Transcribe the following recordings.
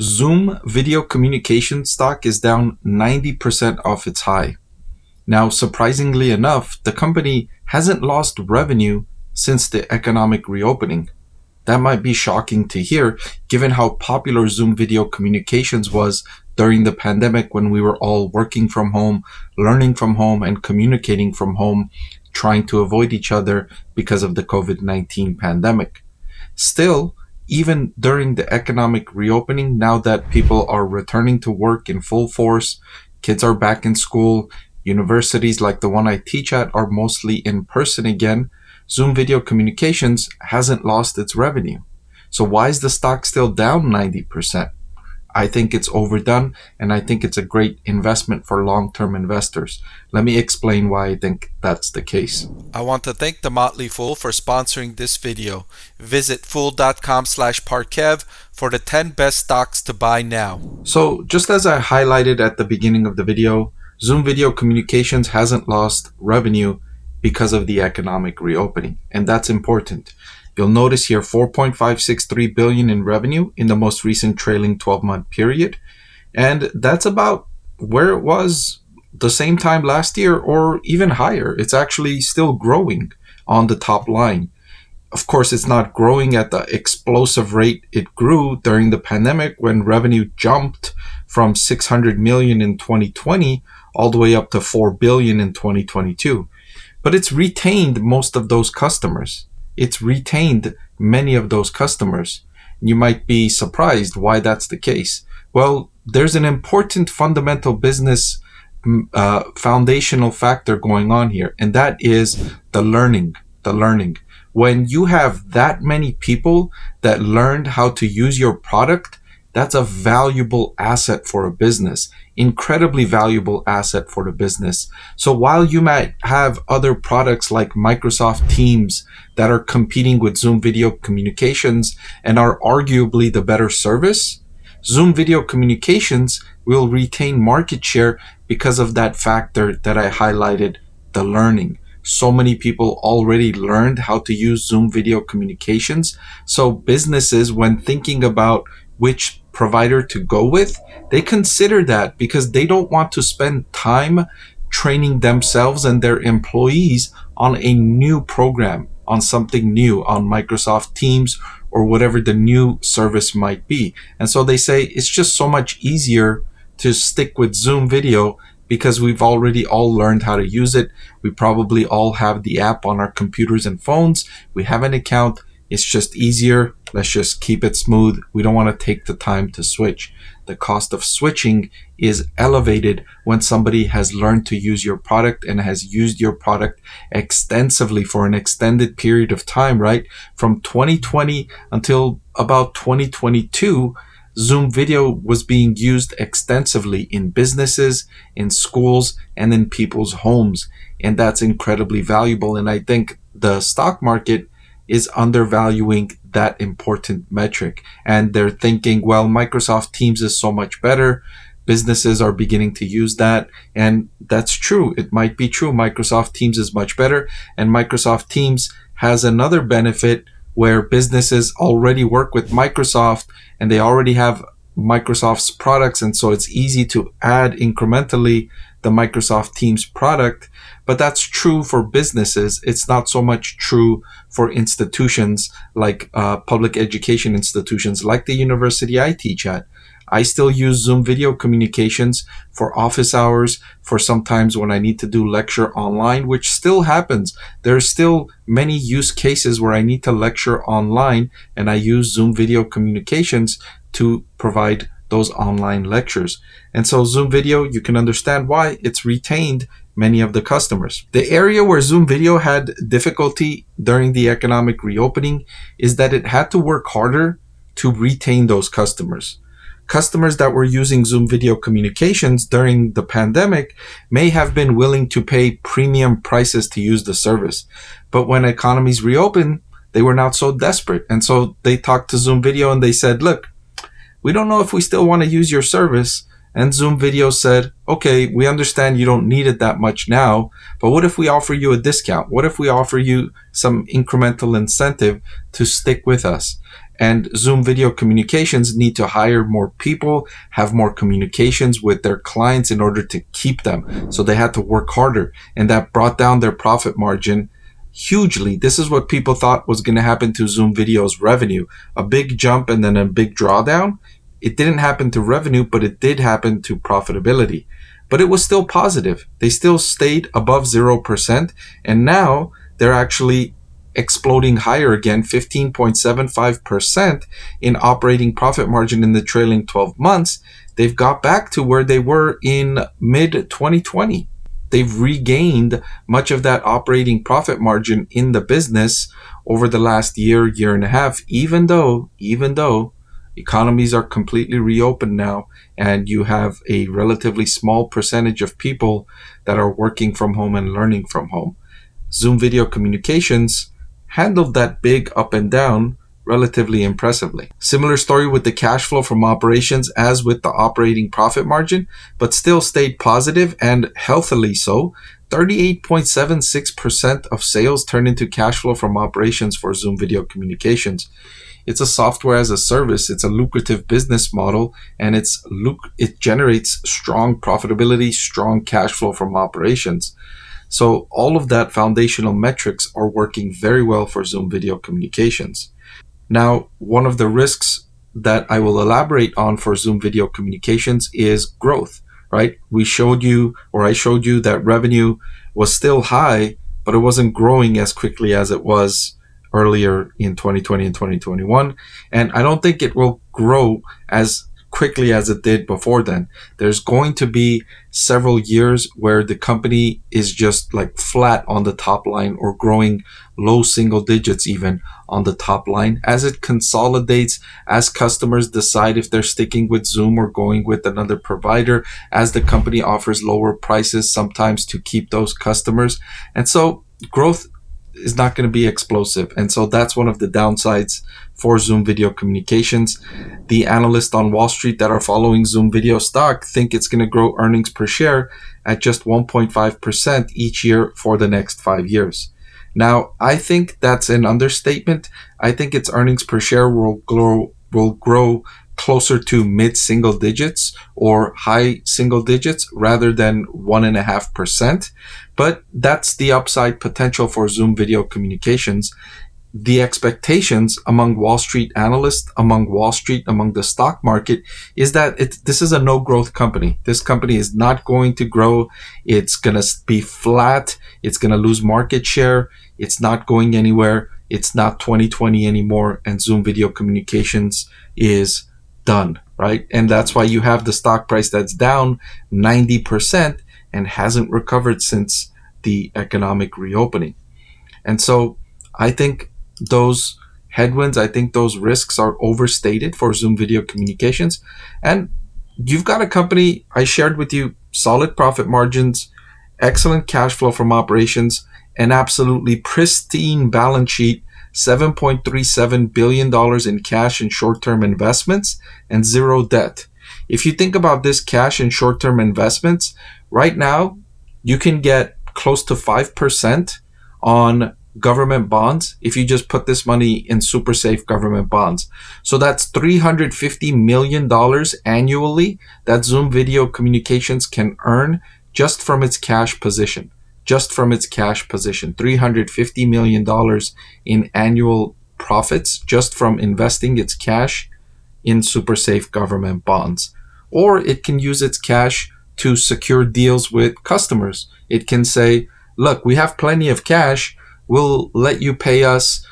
Zoom video communication stock is down 90% off its high. Now, surprisingly enough, the company hasn't lost revenue since the economic reopening. That might be shocking to hear, given how popular Zoom video communications was during the pandemic when we were all working from home, learning from home, and communicating from home, trying to avoid each other because of the COVID-19 pandemic. Still, even during the economic reopening, now that people are returning to work in full force, kids are back in school, universities like the one I teach at are mostly in person again, Zoom video communications hasn't lost its revenue. So why is the stock still down 90%? I think it's overdone, and I think it's a great investment for long-term investors. Let me explain why I think that's the case. I want to thank the Motley Fool for sponsoring this video. Visit fool.com/Parkev for the 10 best stocks to buy now. So just as I highlighted at the beginning of the video, Zoom video communications hasn't lost revenue because of the economic reopening, and that's important. You'll notice here $4.563 billion in revenue in the most recent trailing 12-month period, and that's about where it was the same time last year or even higher. It's actually still growing on the top line. Of course, it's not growing at the explosive rate it grew during the pandemic when revenue jumped from $600 million in 2020 all the way up to $4 billion in 2022. But it's retained most of those customers. It's retained many of those customers. You might be surprised why that's the case. Well, there's an important fundamental business foundational factor going on here, and that is the learning. When you have that many people that learned how to use your product, that's a valuable asset for a business, incredibly valuable asset for the business. So while you might have other products like Microsoft Teams that are competing with Zoom video communications and are arguably the better service, Zoom video communications will retain market share because of that factor that I highlighted, the learning. So many people already learned how to use Zoom video communications. So businesses, when thinking about which provider to go with, they consider that because they don't want to spend time training themselves and their employees on a new program, on something new, on Microsoft Teams or whatever the new service might be. And so they say it's just so much easier to stick with Zoom video because we've already all learned how to use it. We probably all have the app on our computers and phones. We have an account. It's just easier. Let's just keep it smooth. We don't want to take the time to switch. The cost of switching is elevated when somebody has learned to use your product and has used your product extensively for an extended period of time, right? From 2020 until about 2022, Zoom video was being used extensively in businesses, in schools, and in people's homes. And that's incredibly valuable. And I think the stock market is undervaluing that important metric. And they're thinking, well, Microsoft Teams is so much better. Businesses are beginning to use that. And that's true. It might be true. Microsoft Teams is much better. And Microsoft Teams has another benefit where businesses already work with Microsoft and they already have Microsoft's products. And so it's easy to add incrementally the Microsoft Teams product. But that's true for businesses. It's not so much true for institutions like public education institutions like the university I teach at. I still use Zoom video communications for office hours, for sometimes when I need to do lecture online, which still happens. There are still many use cases where I need to lecture online, and I use Zoom video communications to provide those online lectures. And so Zoom video, you can understand why it's retained many of the customers. The area where Zoom video had difficulty during the economic reopening is that it had to work harder to retain those customers. Customers that were using Zoom video communications during the pandemic may have been willing to pay premium prices to use the service. But when economies reopened, they were not so desperate. And so they talked to Zoom video and they said, look, we don't know if we still want to use your service. And Zoom video said, okay, we understand you don't need it that much now, but what if we offer you a discount? What if we offer you some incremental incentive to stick with us? And Zoom Video Communications need to hire more people, have more communications with their clients in order to keep them. So they had to work harder, and that brought down their profit margin hugely. This is what people thought was going to happen to Zoom Video's revenue. A big jump and then a big drawdown. It didn't happen to revenue, but it did happen to profitability. But it was still positive. They still stayed above 0%, and now they're actually exploding higher again, 15.75% in operating profit margin in the trailing 12 months. They've got back to where they were in mid-2020. They've regained much of that operating profit margin in the business over the last year, year and a half, even though economies are completely reopened now, and you have a relatively small percentage of people that are working from home and learning from home. Zoom Video Communications handled that big up and down relatively impressively. Similar story with the cash flow from operations as with the operating profit margin, but still stayed positive and healthily so. 38.76% of sales turned into cash flow from operations for Zoom Video Communications. It's a software as a service. It's a lucrative business model, and it generates strong profitability, strong cash flow from operations. So all of that foundational metrics are working very well for Zoom Video Communications. Now, one of the risks that I will elaborate on for Zoom Video Communications is growth, right? I showed you that revenue was still high, but it wasn't growing as quickly as it was earlier in 2020 and 2021. And I don't think it will grow as quickly as it did before then. There's going to be several years where the company is just like flat on the top line or growing low single digits even on the top line as it consolidates, as customers decide if they're sticking with Zoom or going with another provider, as the company offers lower prices sometimes to keep those customers. And so growth is not going to be explosive. And so that's one of the downsides for Zoom Video Communications. The analysts on Wall Street that are following Zoom Video stock think it's going to grow earnings per share at just 1.5% each year for the next 5 years. Now, I think that's an understatement. I think its earnings per share will grow closer to mid-single digits or high single digits rather than 1.5%. But that's the upside potential for Zoom Video Communications. The expectations among Wall Street analysts, among the stock market, is that this is a no-growth company. This company is not going to grow. It's going to be flat. It's going to lose market share. It's not going anywhere. It's not 2020 anymore. And Zoom Video Communications is done, right? And that's why you have the stock price that's down 90% and hasn't recovered since the economic reopening. And so I think those headwinds, I think those risks are overstated for Zoom Video Communications. And you've got a company, I shared with you, solid profit margins, excellent cash flow from operations, an absolutely pristine balance sheet, $7.37 billion in cash and short-term investments, and zero debt. If you think about this cash and short-term investments, right now, you can get close to 5% on government bonds if you just put this money in super safe government bonds. So that's $350 million annually that Zoom Video Communications can earn just from its cash position. $350 million in annual profits just from investing its cash in super safe government bonds. Or it can use its cash to secure deals with customers. It can say, look, we have plenty of cash. We'll let you pay us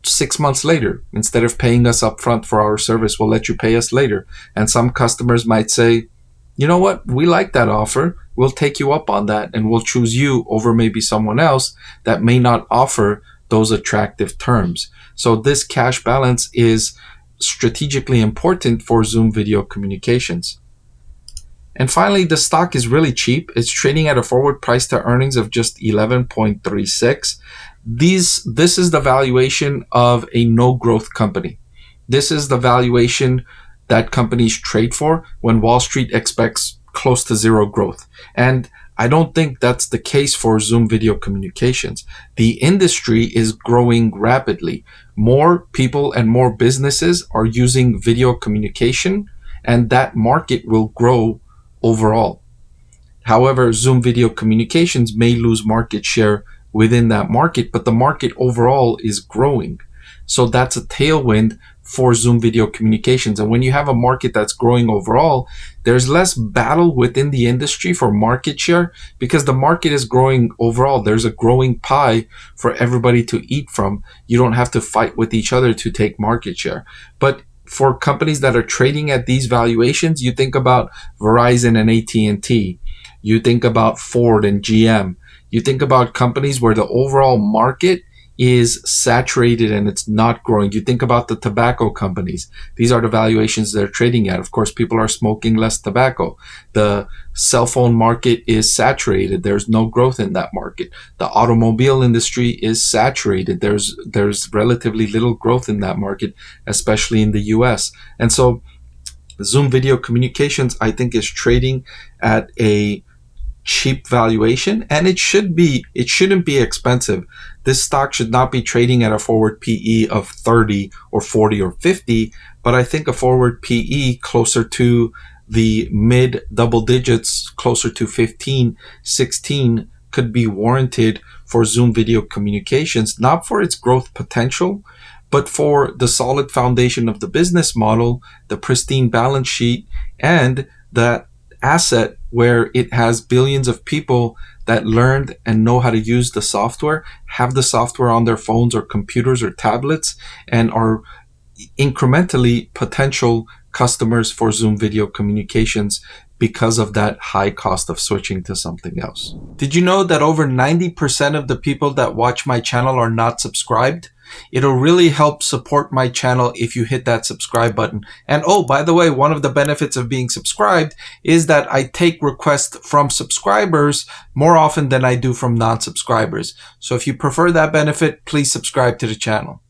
6 months later. Instead of paying us up front for our service, we'll let you pay us later. And some customers might say, you know what? We like that offer. We'll take you up on that, and we'll choose you over maybe someone else that may not offer those attractive terms. So this cash balance is strategically important for Zoom Video Communications. And finally, the stock is really cheap. It's trading at a forward price to earnings of just 11.36. This is the valuation of a no-growth company. This is the valuation that companies trade for when Wall Street expects close to zero growth. And I don't think that's the case for Zoom video communications. The industry is growing rapidly. More people and more businesses are using video communication, and that market will grow overall. However, Zoom video communications may lose market share within that market, but the market overall is growing. So that's a tailwind for Zoom video communications. And when you have a market that's growing overall, there's less battle within the industry for market share because the market is growing overall. There's a growing pie for everybody to eat from. You don't have to fight with each other to take market share. But for companies that are trading at these valuations, you think about Verizon and AT&T. You think about Ford and GM. You think about companies where the overall market is saturated and it's not growing. You think about the tobacco companies. These are the valuations they're trading at. Of course, people are smoking less tobacco. The cell phone market is saturated. There's no growth in that market. The automobile industry is saturated. There's relatively little growth in that market, especially in the US. And so Zoom video communications, I think, is trading at a cheap valuation, and it shouldn't be expensive. This stock should not be trading at a forward PE of 30 or 40 or 50, but I think a forward PE closer to the mid double digits, closer to 15, 16 could be warranted for Zoom video communications, not for its growth potential, but for the solid foundation of the business model, the pristine balance sheet, and that asset where it has billions of people that learned and know how to use the software, have the software on their phones or computers or tablets, and are incrementally potential customers for Zoom video communications because of that high cost of switching to something else. Did you know that over 90% of the people that watch my channel are not subscribed? It'll really help support my channel if you hit that subscribe button. And oh, by the way, one of the benefits of being subscribed is that I take requests from subscribers more often than I do from non-subscribers. So if you prefer that benefit, please subscribe to the channel.